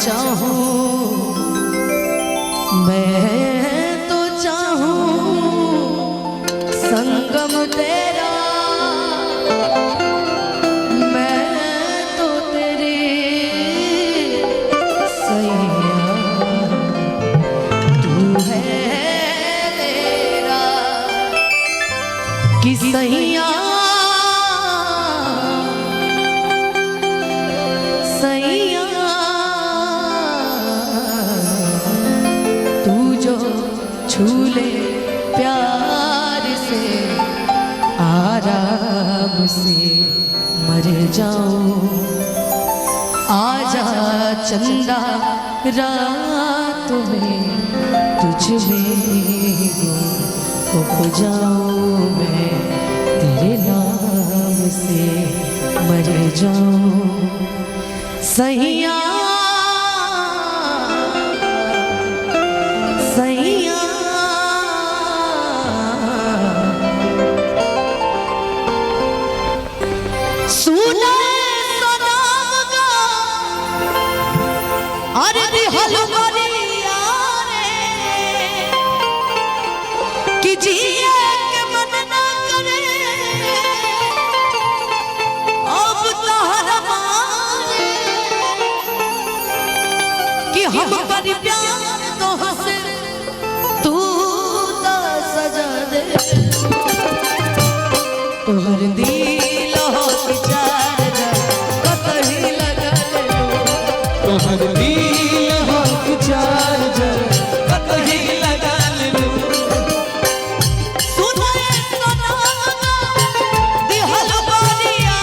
चाहूं मैं तो चाहूं संगम तेरा, मैं तो तेरी सैया, तू है मेरा कि सैया सैया तू जो छूले प्यार से आराम से मर जाऊं। आजा चंदा रात में तुझ में खो जाऊं, मैं तेरे नाम से मर जाऊं। सैया सैया सुने सनम गा अरे दिहल करिया रे कि जिए के मन ना करे अब तहरा कि हम करी प्यार तो हंसे तू तो सजा दे। तोहर दिल हो कि चार कतही लगा ले, तोहर दिल हो कि चार कतही लगा ले। सुने सनम दिहल करिया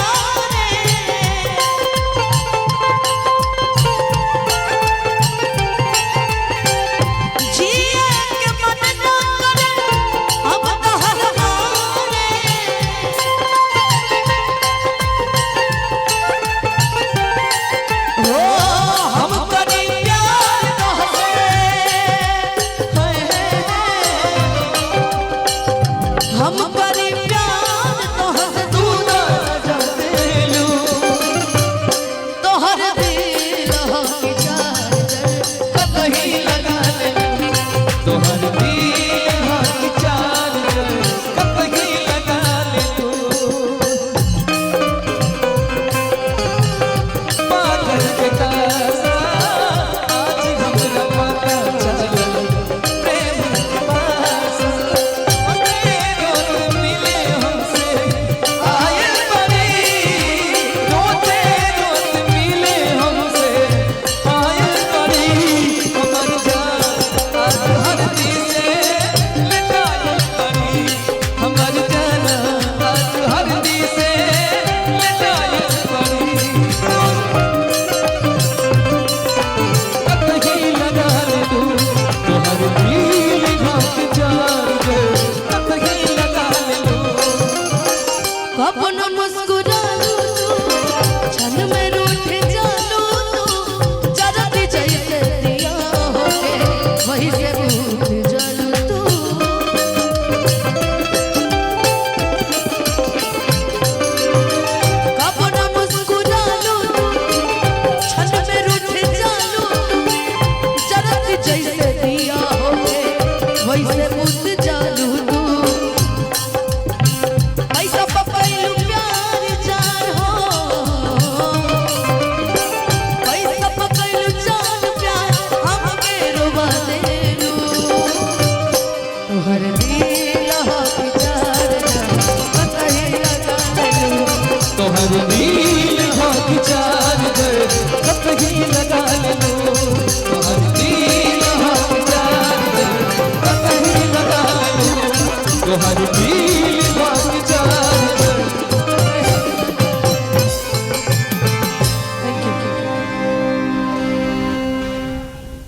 हर दी